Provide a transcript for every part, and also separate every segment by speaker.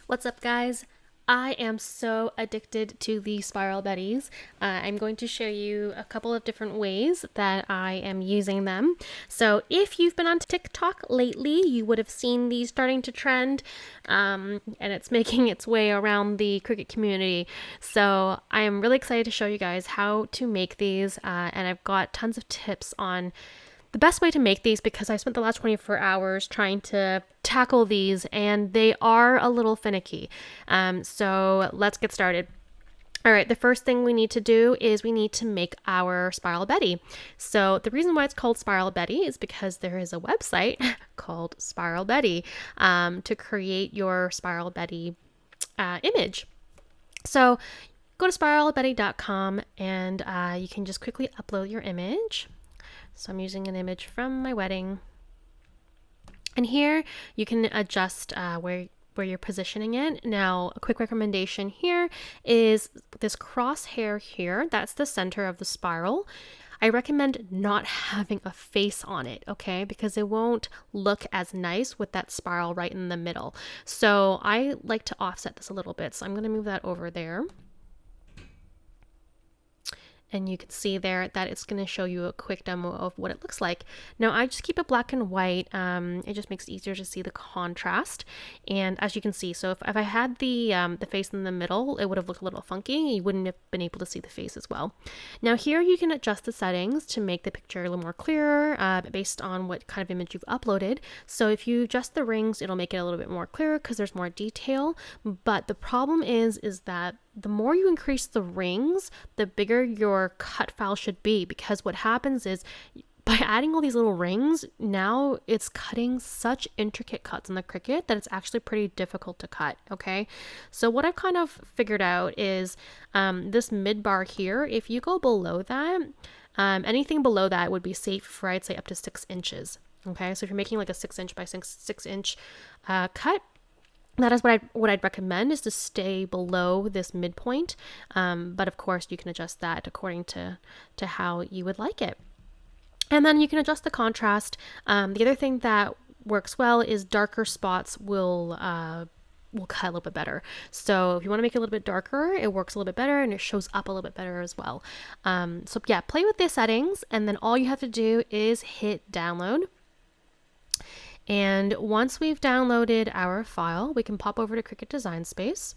Speaker 1: What's up, guys? I am so addicted to the Spiral Betties. I'm going to show you a couple of different ways that I am using them. So if you've been on TikTok lately, you would have seen these starting to trend, and it's making its way around the Cricut community. So I am really excited to show you guys how to make these, and I've got tons of tips on the best way to make these because I spent the last 24 hours trying to tackle these and they are a little finicky. So let's get started. All right, the first thing we need to do is we need to make our Spiral Betty. So the reason why it's called Spiral Betty is because there is a website called Spiral Betty to create your Spiral Betty image. So go to spiralbetty.com and you can just quickly upload your image. So I'm using an image from my wedding. And here you can adjust where you're positioning it. Now, a quick recommendation here is this crosshair here. That's the center of the spiral. I recommend not having a face on it, okay? Because it won't look as nice with that spiral right in the middle. So I like to offset this a little bit. So I'm going to move that over there. And you can see there that it's going to show you a quick demo of what it looks like. Now I just keep it black and white. It just makes it easier to see the contrast. And as you can see, so if I had the face in the middle, it would have looked a little funky. You wouldn't have been able to see the face as well. Now here you can adjust the settings to make the picture a little more clearer based on what kind of image you've uploaded. So if you adjust the rings, it'll make it a little bit more clearer because there's more detail. But the problem is that the more you increase the rings, the bigger your cut file should be, because what happens is by adding all these little rings, now it's cutting such intricate cuts in the Cricut that it's actually pretty difficult to cut, okay? So what I've kind of figured out is this mid bar here, if you go below that, anything below that would be safe for, I'd say, up to 6 inches, okay? So if you're making like a 6-inch by 6-inch cut, that is what I'd recommend, is to stay below this midpoint. But of course you can adjust that according to how you would like it. And then you can adjust the contrast. The other thing that works well is darker spots will cut a little bit better. So if you want to make it a little bit darker, it works a little bit better and it shows up a little bit better as well. So yeah, play with the settings, and then all you have to do is hit download. And once we've downloaded our file, we can pop over to Cricut Design Space.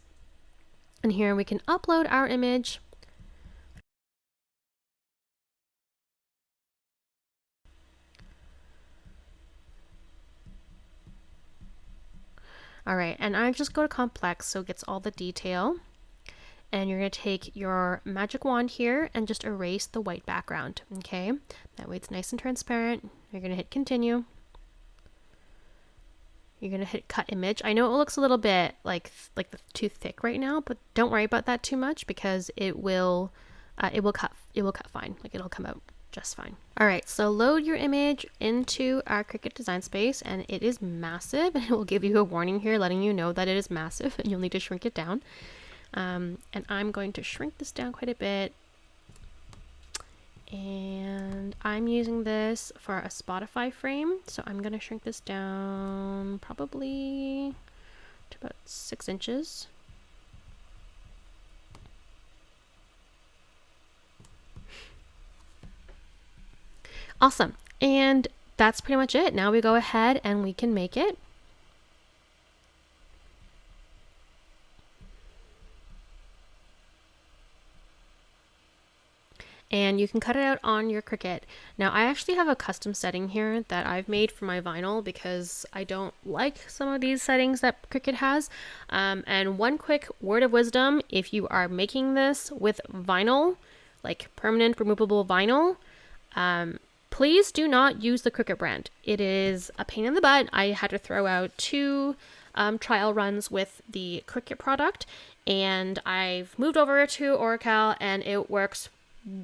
Speaker 1: And here we can upload our image. All right, and I just go to complex so it gets all the detail. And you're going to take your magic wand here and just erase the white background, okay? That way it's nice and transparent. You're going to hit continue. You're going to hit cut image. I know it looks a little bit like too thick right now, but don't worry about that too much because it will cut fine. Like, it'll come out just fine. All right, so load your image into our Cricut Design Space, and it is massive, and it will give you a warning here letting you know that it is massive and you'll need to shrink it down. And I'm going to shrink this down quite a bit. And I'm using this for a Spotify frame, so I'm going to shrink this down probably to about 6 inches. Awesome. And that's pretty much it. Now we go ahead and we can make it. And you can cut it out on your Cricut. Now I actually have a custom setting here that I've made for my vinyl because I don't like some of these settings that Cricut has. And one quick word of wisdom: if you are making this with vinyl, like permanent removable vinyl, please do not use the Cricut brand. It is a pain in the butt. I had to throw out 2 trial runs with the Cricut product, and I've moved over to Oracal and it works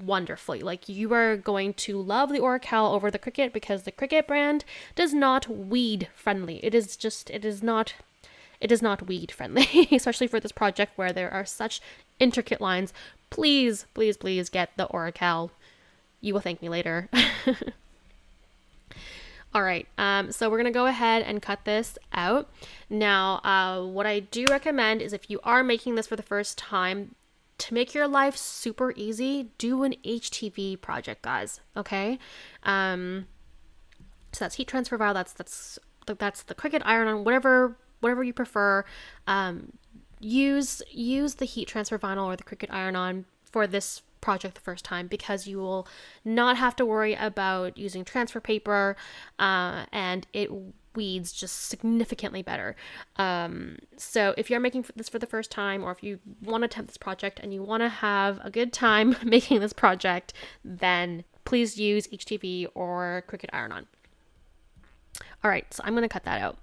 Speaker 1: wonderfully. Like, you are going to love the Oracal over the Cricut because the Cricut brand does not weed friendly. It is not weed friendly, especially for this project where there are such intricate lines. Please, please, please get the Oracal. You will thank me later. All right, so we're gonna go ahead and cut this out. Now, what I do recommend is if you are making this for the first time, to make your life super easy, do an HTV project, guys. Okay, so that's heat transfer vinyl. That's the Cricut iron-on, whatever you prefer. Use the heat transfer vinyl or the Cricut iron-on for this project the first time, because you will not have to worry about using transfer paper, and it weeds just significantly better. So if you're making this for the first time, or if you want to attempt this project and you want to have a good time making this project, then please use HTV or Cricut iron-on. All right, so I'm going to cut that out,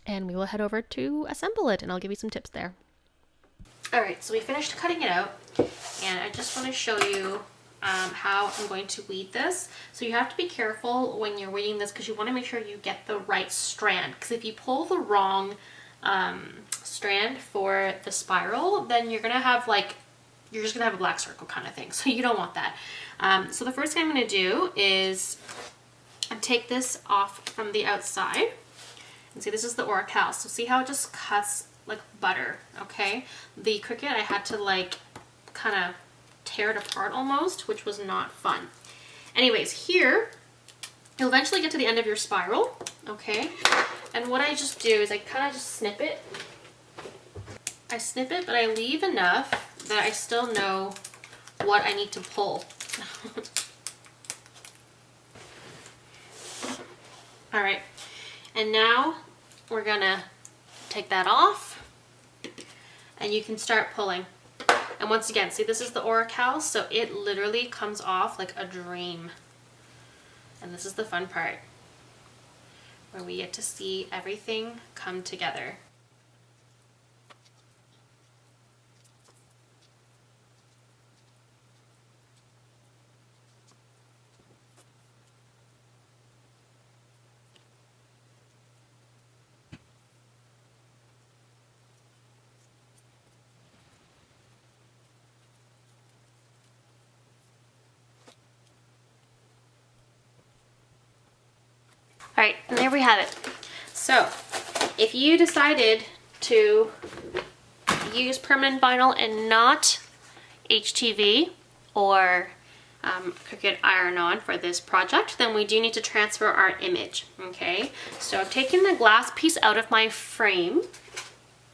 Speaker 1: and we will head over to assemble it, and I'll give you some tips there. All right, so we finished cutting it out, and I just want to show you how I'm going to weed this. So you have to be careful when you're weeding this, because you want to make sure you get the right strand, because if you pull the wrong strand for the spiral, then you're gonna have you're just gonna have a black circle kind of thing, so you don't want that. So the first thing I'm going to do is take this off from the outside. And see, this is the Oracal. So see how it just cuts like butter, okay? The Cricut, I had to kind of tear it apart almost, which was not fun. Anyways, here, you'll eventually get to the end of your spiral, okay? And what I just do is I kind of just snip it. I snip it, but I leave enough that I still know what I need to pull. All right, and now we're gonna take that off, and you can start pulling. And once again, see, this is the Oracal, so it literally comes off like a dream. And this is the fun part, where we get to see everything come together. All right, and there we have it. So if you decided to use permanent vinyl and not HTV or Cricut iron-on for this project, then we do need to transfer our image, okay? So I've taken the glass piece out of my frame,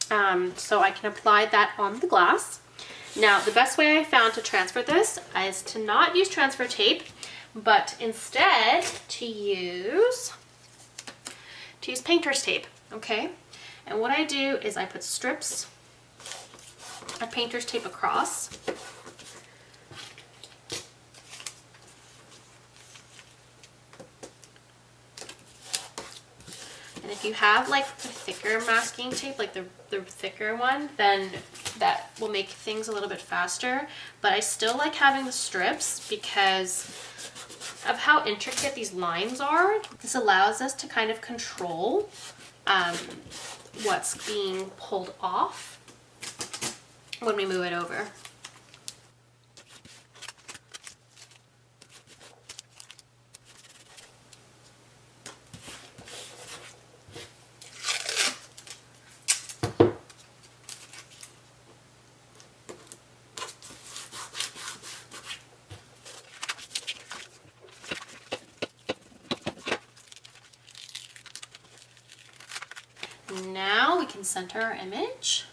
Speaker 1: so I can apply that on the glass. Now, the best way I found to transfer this is to not use transfer tape, but instead to use painter's tape, okay? And what I do is I put strips of painter's tape across. And if you have like the thicker masking tape, like the thicker one, then that will make things a little bit faster. But I still like having the strips because of how intricate these lines are. This allows us to kind of control what's being pulled off when we move it over. Now we can center our image.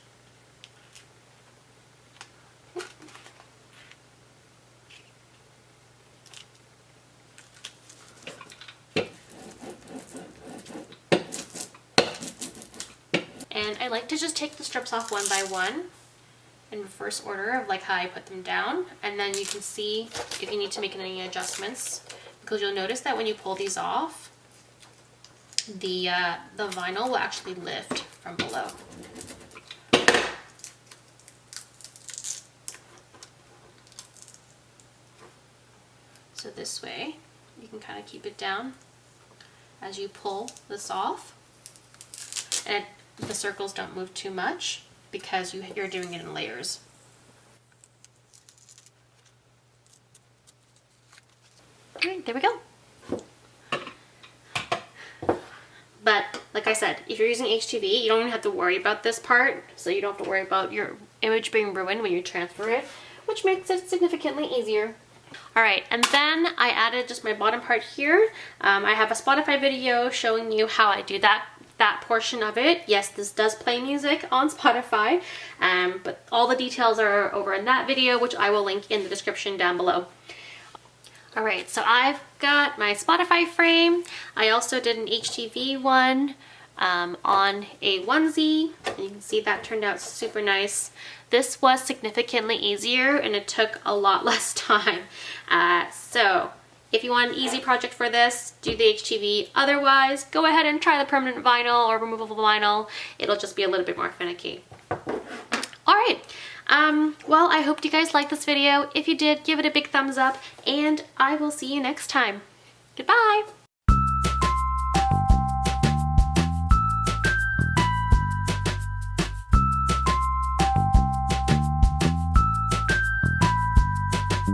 Speaker 1: And I like to just take the strips off one by one in reverse order of like how I put them down, and then you can see if you need to make any adjustments, because you'll notice that when you pull these off, the vinyl will actually lift from below. So this way you can kind of keep it down as you pull this off, and the circles don't move too much because you're doing it in layers. All right, there we go. But like I said, if you're using HTV, you don't even have to worry about this part. So you don't have to worry about your image being ruined when you transfer it, which makes it significantly easier. Alright, and then I added just my bottom part here. I have a Spotify video showing you how I do that portion of it. Yes, this does play music on Spotify, but all the details are over in that video, which I will link in the description down below. Alright, so I've got my Spotify frame. I also did an HTV one on a onesie. You can see that turned out super nice. This was significantly easier and it took a lot less time. So if you want an easy project for this, do the HTV. Otherwise, go ahead and try the permanent vinyl or removable vinyl. It'll just be a little bit more finicky. Alright, well, I hope you guys liked this video. If you did, give it a big thumbs up, and I will see you next time. Goodbye!